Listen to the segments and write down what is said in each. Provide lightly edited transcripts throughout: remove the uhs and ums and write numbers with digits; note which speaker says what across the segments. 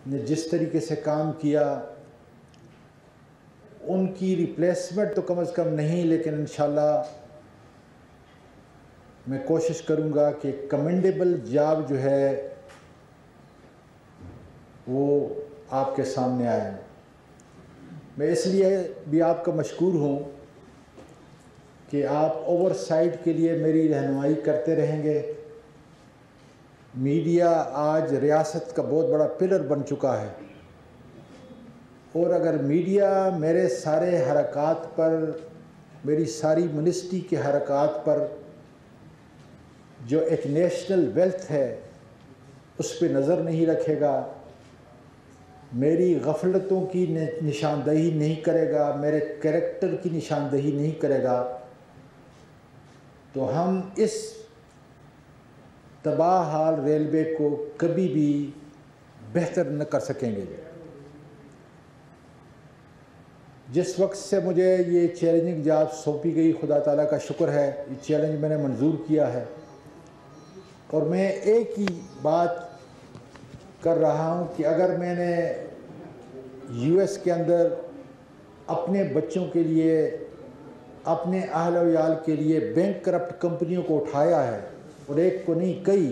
Speaker 1: نے جس طریقے سے کام کیا ان کی ریپلیسمنٹ تو کم از کم نہیں، لیکن انشاءاللہ میں کوشش کروں گا کہ کمنڈیبل جاب جو ہے وہ آپ کے سامنے آئے۔ میں اس لیے بھی آپ کا مشکور ہوں کہ آپ اوور سائٹ کے لیے میری رہنمائی کرتے رہیں گے۔ میڈیا آج ریاست کا بہت بڑا پلر بن چکا ہے، اور اگر میڈیا میرے سارے حرکات پر، میری ساری منسٹری کے حرکات پر جو ایک نیشنل ویلتھ ہے اس پہ نظر نہیں رکھے گا، میری غفلتوں کی نشاندہی نہیں کرے گا، میرے کریکٹر کی نشاندہی نہیں کرے گا، تو ہم اس تباہ حال ریلوے کو کبھی بھی بہتر نہ کر سکیں گے۔ جس وقت سے مجھے یہ چیلنجنگ جاب سونپی گئی، خدا تعالیٰ کا شکر ہے، یہ چیلنج میں نے منظور کیا ہے، اور میں ایک ہی بات کر رہا ہوں کہ اگر میں نے یو ایس کے اندر اپنے بچوں کے لیے، اپنے اہل و عیال کے لیے بینک کرپٹ کمپنیوں کو اٹھایا ہے، اور ایک کو نہیں کئی،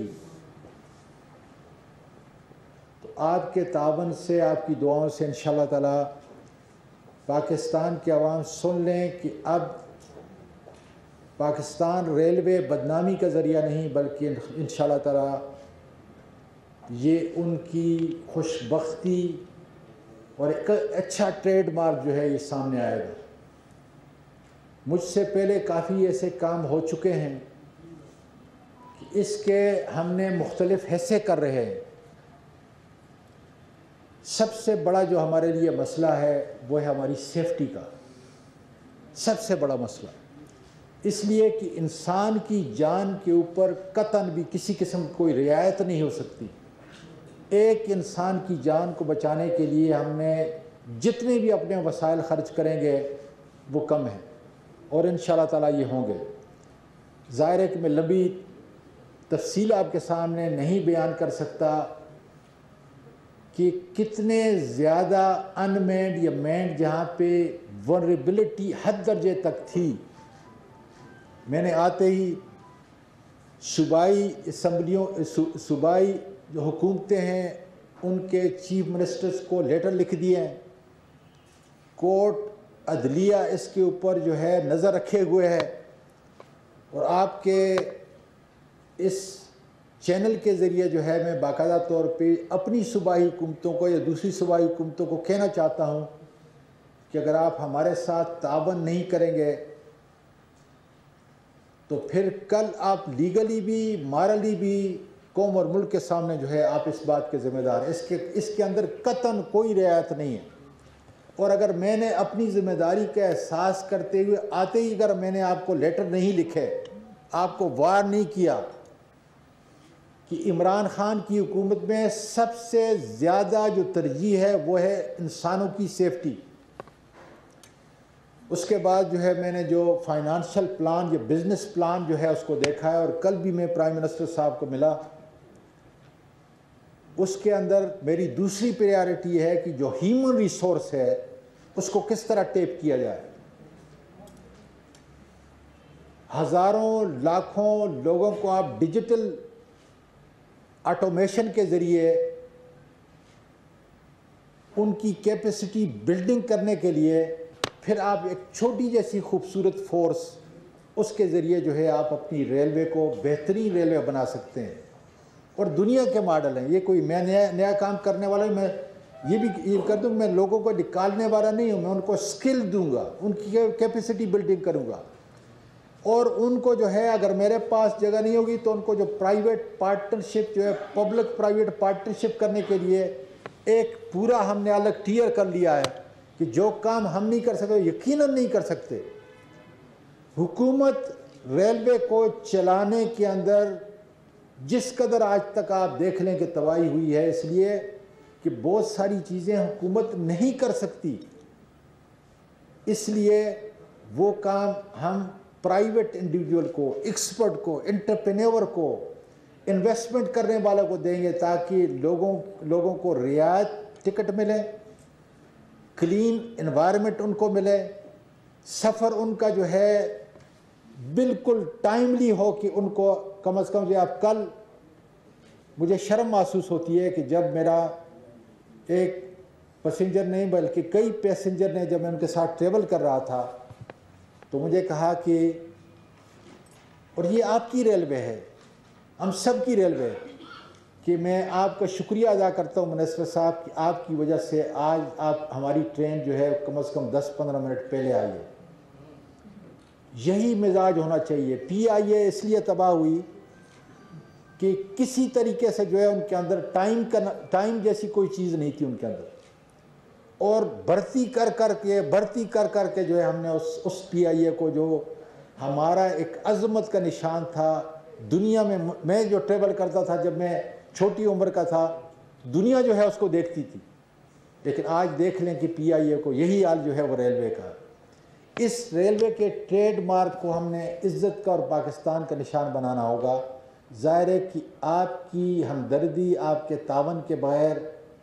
Speaker 1: تو آپ کے تعاون سے، آپ کی دعاؤں سے انشاءاللہ تعالی پاکستان کی عوام سن لیں کہ اب پاکستان ریلوے بدنامی کا ذریعہ نہیں، بلکہ انشاءاللہ تعالی یہ ان کی خوش بختی اور ایک اچھا ٹریڈ مارک جو ہے یہ سامنے آئے گا۔ مجھ سے پہلے کافی ایسے کام ہو چکے ہیں کہ اس کے ہم نے مختلف حصے کر رہے ہیں۔ سب سے بڑا جو ہمارے لیے مسئلہ ہے وہ ہے ہماری سیفٹی کا، سب سے بڑا مسئلہ، اس لیے کہ انسان کی جان کے اوپر قطعاً بھی کسی قسم کوئی رعایت نہیں ہو سکتی۔ ایک انسان کی جان کو بچانے کے لیے ہم نے جتنے بھی اپنے وسائل خرچ کریں گے وہ کم ہیں، اور انشاءاللہ تعالی یہ ہوں گے۔ ظاہر ہے کہ میں لمبی تفصیل آپ کے سامنے نہیں بیان کر سکتا کہ کتنے زیادہ ان مینڈ یا مینڈ جہاں پہ ونریبلٹی حد درجے تک تھی۔ میں نے آتے ہی صوبائی اسمبلیوں، صوبائی جو حکومتیں ہیں ان کے چیف منسٹرز کو لیٹر لکھ دیے ہیں، کورٹ عدلیہ اس کے اوپر جو ہے نظر رکھے ہوئے ہے، اور آپ کے اس چینل کے ذریعے جو ہے میں باقاعدہ طور پہ اپنی صوبائی حکومتوں کو یا دوسری صوبائی حکومتوں کو کہنا چاہتا ہوں کہ اگر آپ ہمارے ساتھ تعاون نہیں کریں گے تو پھر کل آپ لیگلی بھی، مارلی بھی قوم اور ملک کے سامنے جو ہے آپ اس بات کے ذمہ دار ہیں۔ اس کے اندر قطعاً کوئی رعایت نہیں ہے، اور اگر میں نے اپنی ذمہ داری کا احساس کرتے ہوئے آتے ہی اگر میں نے آپ کو لیٹر نہیں لکھے، آپ کو وار نہیں کیا کہ عمران خان کی حکومت میں سب سے زیادہ جو ترجیح ہے وہ ہے انسانوں کی سیفٹی، اس کے بعد جو ہے میں نے جو فائنانشل پلان یا بزنس پلان جو ہے اس کو دیکھا ہے، اور کل بھی میں پرائم منسٹر صاحب کو ملا، اس کے اندر میری دوسری پریارٹی ہے کہ جو ہیومن ریسورس ہے اس کو کس طرح ٹیپ کیا جائے۔ ہزاروں لاکھوں لوگوں کو آپ ڈیجیٹل آٹومیشن کے ذریعے ان کی کیپیسٹی بلڈنگ کرنے کے لیے پھر آپ ایک چھوٹی جیسی خوبصورت فورس اس کے ذریعے جو ہے آپ اپنی ریلوے کو بہترین ریلوے بنا سکتے ہیں، اور دنیا کے ماڈل ہیں۔ یہ کوئی میں نیا کام کرنے والا میں یہ بھی کر دوں، میں لوگوں کو نکالنے والا نہیں ہوں، میں ان کو سکل دوں گا، ان کی کیپیسٹی بلڈنگ کروں گا، اور ان کو جو ہے اگر میرے پاس جگہ نہیں ہوگی تو ان کو جو پرائیویٹ پارٹنرشپ جو ہے پبلک پرائیویٹ پارٹنرشپ کرنے کے لیے ایک پورا ہم نے الگ ٹیئر کر لیا ہے کہ جو کام ہم نہیں کر سکتے یقیناً نہیں کر سکتے۔ حکومت ریلوے کو چلانے کے اندر جس قدر آج تک آپ دیکھ لیں کہ تباہی ہوئی ہے، اس لیے کہ بہت ساری چیزیں حکومت نہیں کر سکتی، اس لیے وہ کام ہم پرائیویٹ انڈیویجول کو، ایکسپرٹ کو، انٹرپرینیور کو، انویسٹمنٹ کرنے والوں کو دیں گے تاکہ لوگوں کو رعایت ٹکٹ ملے، کلین انوائرمنٹ ان کو ملے، سفر ان کا جو ہے بالکل ٹائملی ہو کہ ان کو کم از کم جو آپ کل مجھے شرم محسوس ہوتی ہے کہ جب میرا ایک پیسنجر نہیں بلکہ کئی پیسنجر نے جب میں ان کے ساتھ ٹریول کر رہا تھا تو مجھے کہا کہ اور یہ آپ کی ریلوے ہے، ہم سب کی ریلوے ہے، کہ میں آپ کا شکریہ ادا کرتا ہوں منسٹر صاحب کہ آپ کی وجہ سے آج آپ ہماری ٹرین جو ہے کم از کم 10-15 منٹ پہلے آئی ہے۔ یہی مزاج ہونا چاہیے۔ پی آئی اے اس لیے تباہ ہوئی کہ کسی طریقے سے جو ہے ان کے اندر ٹائم جیسی کوئی چیز نہیں تھی ان کے اندر، اور بھرتی کر کے جو ہے ہم نے اس پی آئی اے کو جو ہمارا ایک عظمت کا نشان تھا دنیا میں جو ٹریول کرتا تھا جب میں چھوٹی عمر کا تھا، دنیا جو ہے اس کو دیکھتی تھی، لیکن آج دیکھ لیں کہ پی آئی اے کو یہی حال جو ہے وہ ریلوے کا۔ اس ریلوے کے ٹریڈ مارک کو ہم نے عزت کا اور پاکستان کا نشان بنانا ہوگا۔ ظاہر ہے کہ آپ کی ہمدردی، آپ کے تعاون کے بغیر،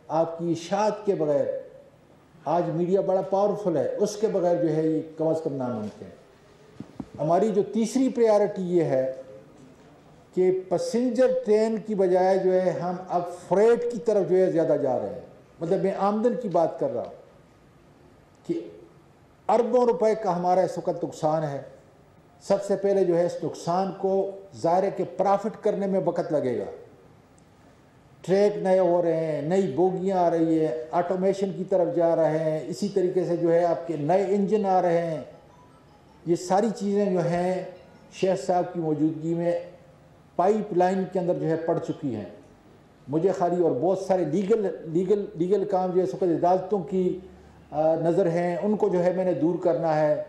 Speaker 1: آپ کی اشاعت کے بغیر، آج میڈیا بڑا پاورفل ہے، اس کے بغیر جو ہے یہ کم از کم ناممکن ہے۔ ہماری جو تیسری پریارٹی یہ ہے کہ پیسنجر ٹرین کی بجائے جو ہے ہم اب فریٹ کی طرف جو ہے زیادہ جا رہے ہیں۔ مطلب میں آمدن کی بات کر رہا ہوں کہ اربوں روپے کا ہمارا اس وقت نقصان ہے۔ سب سے پہلے جو ہے اس نقصان کو ظاہر ہے کہ پرافٹ کرنے میں وقت لگے گا۔ ٹریک نئے ہو رہے ہیں، نئی بوگیاں آ رہی ہیں، آٹومیشن کی طرف جا رہے ہیں، اسی طریقے سے جو ہے آپ کے نئے انجن آ رہے ہیں۔ یہ ساری چیزیں جو ہیں شیخ صاحب کی موجودگی میں پائپ لائن کے اندر جو ہے پڑ چکی ہیں۔ مجھے خالی اور بہت سارے لیگل کام جو ہے اس وقت عدالتوں کی نظر ہیں، ان کو جو ہے میں نے دور کرنا ہے۔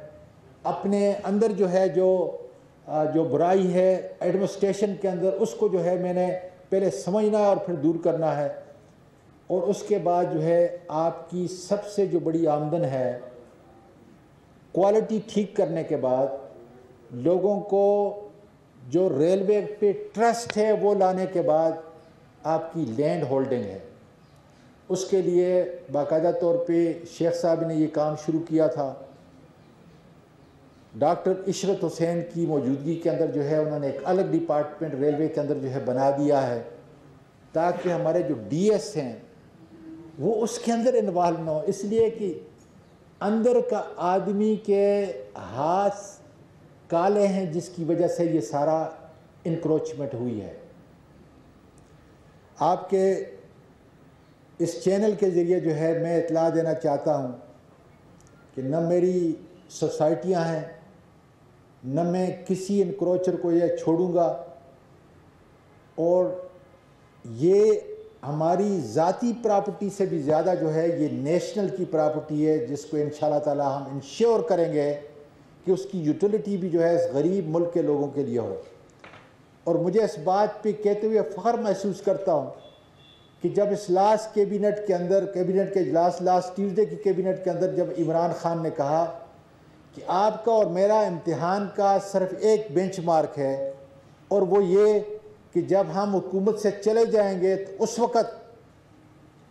Speaker 1: اپنے اندر جو ہے جو برائی ہے ایڈمنسٹریشن کے اندر، اس کو جو ہے میں نے پہلے سمجھنا ہے اور پھر دور کرنا ہے۔ اور اس کے بعد جو ہے آپ کی سب سے جو بڑی آمدن ہے، کوالٹی ٹھیک کرنے کے بعد لوگوں کو جو ریلوے پہ ٹرسٹ ہے وہ لانے کے بعد آپ کی لینڈ ہولڈنگ ہے۔ اس کے لیے باقاعدہ طور پہ شیخ صاحب نے یہ کام شروع کیا تھا۔ ڈاکٹر عشرت حسین کی موجودگی کے اندر جو ہے انہوں نے ایک الگ ڈپارٹمنٹ ریلوے کے اندر جو ہے بنا دیا ہے تاکہ ہمارے جو ڈی ایس ہیں وہ اس کے اندر انوالو نہ ہو، اس لیے کہ اندر کا آدمی کے ہاتھ کالے ہیں جس کی وجہ سے یہ سارا انکروچمنٹ ہوئی ہے۔ آپ کے اس چینل کے ذریعے جو ہے میں اطلاع دینا چاہتا ہوں کہ نہ میری سوسائٹیاں ہیں، نہ میں کسی انکروچر کو یہ چھوڑوں گا، اور یہ ہماری ذاتی پراپرٹی سے بھی زیادہ جو ہے یہ نیشنل کی پراپرٹی ہے، جس کو انشاءاللہ تعالی ہم انشور کریں گے کہ اس کی یوٹیلیٹی بھی جو ہے اس غریب ملک کے لوگوں کے لیے ہو۔ اور مجھے اس بات پہ کہتے ہوئے فخر محسوس کرتا ہوں کہ جب اس لاسٹ کیبنٹ کے اندر، کیبنٹ کے اجلاس لاسٹ ٹیوزڈے کی کیبنٹ کے اندر جب عمران خان نے کہا کہ آپ کا اور میرا امتحان کا صرف ایک بینچ مارک ہے، اور وہ یہ کہ جب ہم حکومت سے چلے جائیں گے تو اس وقت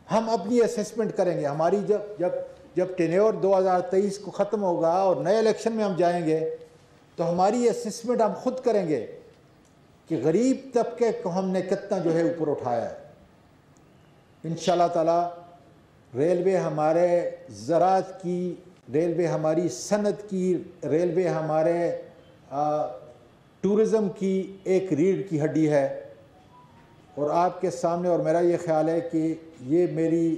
Speaker 1: ہم اپنی اسیسمنٹ کریں گے۔ ہماری جب ٹینیور 2023 کو ختم ہوگا اور نئے الیکشن میں ہم جائیں گے تو ہماری اسیسمنٹ ہم خود کریں گے کہ غریب طبقے کو ہم نے کتنا جو ہے اوپر اٹھایا ہے۔ انشاءاللہ تعالی ریلوے ہمارے زراعت کی، ریلوے ہماری صنعت کی، ریلوے ہمارے ٹورزم کی ایک ریڑھ کی ہڈی ہے۔ اور آپ کے سامنے اور میرا یہ خیال ہے کہ یہ میری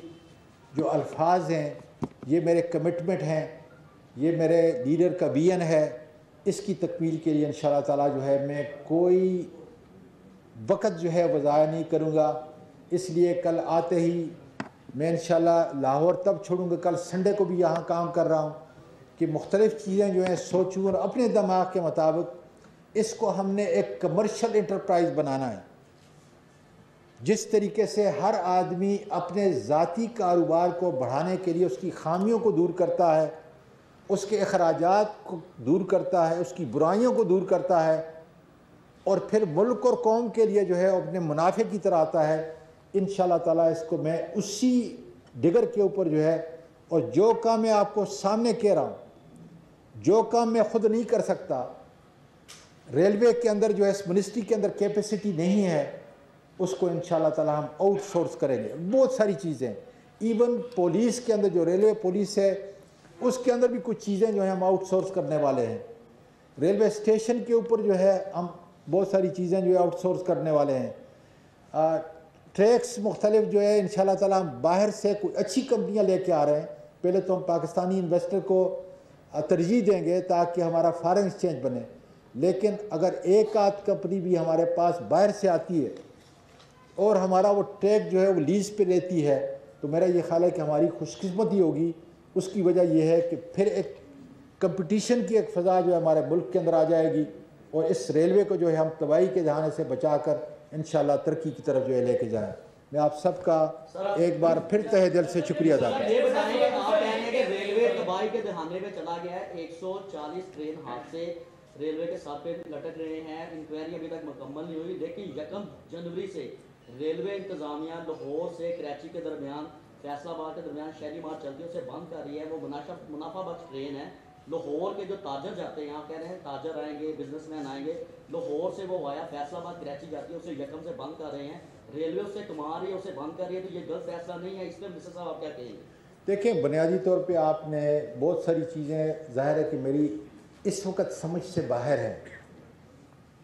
Speaker 1: جو الفاظ ہیں، یہ میرے کمٹمنٹ ہیں، یہ میرے لیڈر کا ویژن ہے، اس کی تکمیل کے لیے انشاءاللہ تعالی جو ہے میں کوئی وقت جو ہے وہ ضائع نہیں کروں گا۔ اس لیے کل آتے ہی میں انشاءاللہ لاہور تب چھوڑوں گا، کل سنڈے کو بھی یہاں کام کر رہا ہوں کہ مختلف چیزیں جو ہیں سوچوں اور اپنے دماغ کے مطابق اس کو ہم نے ایک کمرشل انٹرپرائز بنانا ہے۔ جس طریقے سے ہر آدمی اپنے ذاتی کاروبار کو بڑھانے کے لیے اس کی خامیوں کو دور کرتا ہے، اس کے اخراجات کو دور کرتا ہے، اس کی برائیوں کو دور کرتا ہے، اور پھر ملک اور قوم کے لیے جو ہے اپنے منافع کی طرح آتا ہے، انشاءاللہ تعالیٰ اس کو میں اسی ڈگر کے اوپر جو ہے، اور جو کام میں آپ کو سامنے کہہ رہا ہوں، جو کام میں خود نہیں کر سکتا، ریلوے کے اندر جو ہے اس منسٹری کے اندر کیپیسٹی نہیں ہے، اس کو انشاءاللہ تعالیٰ ہم آؤٹ سورس کریں گے۔ بہت ساری چیزیں، ایون پولیس کے اندر جو ریلوے پولیس ہے اس کے اندر بھی کچھ چیزیں جو ہیں ہم آؤٹ سورس کرنے والے ہیں۔ ریلوے اسٹیشن کے اوپر جو ہے ہم بہت ساری چیزیں جو ہے آؤٹ سورس کرنے والے ہیں۔ ٹریکس مختلف جو ہے انشاءاللہ تعالیٰ ہم باہر سے کوئی اچھی کمپنیاں لے کے آ رہے ہیں۔ پہلے تو ہم پاکستانی انویسٹر کو ترجیح دیں گے تاکہ ہمارا فارن ایکسچینج بنے، لیکن اگر ایک آدھ کمپنی بھی ہمارے پاس باہر سے آتی ہے اور ہمارا وہ ٹریک جو ہے وہ لیز پہ لیتی ہے، تو میرا یہ خیال ہے کہ ہماری خوش قسمتی ہوگی۔ اس کی وجہ یہ ہے کہ پھر ایک کمپٹیشن کی ایک فضا جو ہے ہمارے ملک کے اندر آ جائے گی، اور اس ریلوے کو جو ہے ہم تباہی کے دہانے سے بچا کر انشاءاللہ ترقی کی طرف جو ہے لے کے جائیں۔ میں آپ سب کا ایک بار پھر تہہ دل سے شکریہ ادا کرتا ہوں۔
Speaker 2: یہ بتائیں کہ آپ کہہ رہے ہیں کہ ریلوے تباہی کے دہانے پہ چلا گیا ہے، 140 ٹرین حادثے ریلوے کے ساتھ پہ لٹک رہے ہیں، انکوائری ابھی تک مکمل نہیں ہوئی، لیکن 1 جنوری سے ریلوے انتظامیہ لاہور سے کراچی کے درمیان، فیصل آباد کے درمیان شہری مارچ چلتی ہے، اسے بند کر رہی ہے۔ وہ منافع بخش ٹرین ہے۔ لاہور کے جو تاجر جاتے ہیں، آپ کہہ رہے ہیں تاجر آئیں گے، بزنس مین آئیں گے، لاہور سے وہ وایا فیصل آباد کراچی جاتی ہے، اسے 1 سے بند کر رہے ہیں۔ ریلوے اسے کما رہی ہے، اسے بند کر رہی ہے، تو یہ غلط فیصلہ نہیں ہے؟ اس میں مسٹر صاحب آپ کیا کہیں گے؟
Speaker 1: دیکھیں، بنیادی طور پہ آپ نے بہت ساری چیزیں، ظاہر ہے کہ میری اس وقت سمجھ سے باہر ہے،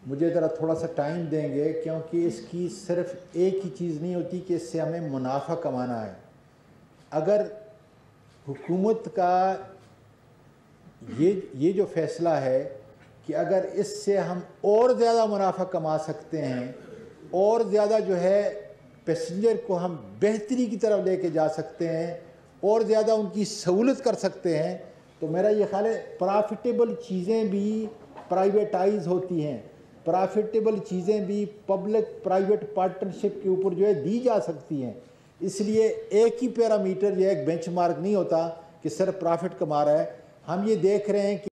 Speaker 1: مجھے ذرا تھوڑا سا ٹائم دیں گے، کیونکہ اس کی صرف ایک ہی چیز نہیں ہوتی کہ اس سے ہمیں منافع کمانا ہے۔ اگر حکومت کا یہ جو فیصلہ ہے کہ اگر اس سے ہم اور زیادہ منافع کما سکتے ہیں، اور زیادہ جو ہے پیسنجر کو ہم بہتری کی طرف لے کے جا سکتے ہیں، اور زیادہ ان کی سہولت کر سکتے ہیں، تو میرا یہ خیال ہے پرافٹیبل چیزیں بھی پرائیویٹائز ہوتی ہیں، پرافٹیبل چیزیں بھی پبلک پرائیویٹ پارٹنرشپ کے اوپر جو ہے دی جا سکتی ہیں۔ اس لیے ایک ہی پیرامیٹر یا ایک بینچ مارک نہیں ہوتا کہ صرف پرافٹ کما رہا ہے۔ ہم یہ دیکھ رہے ہیں کہ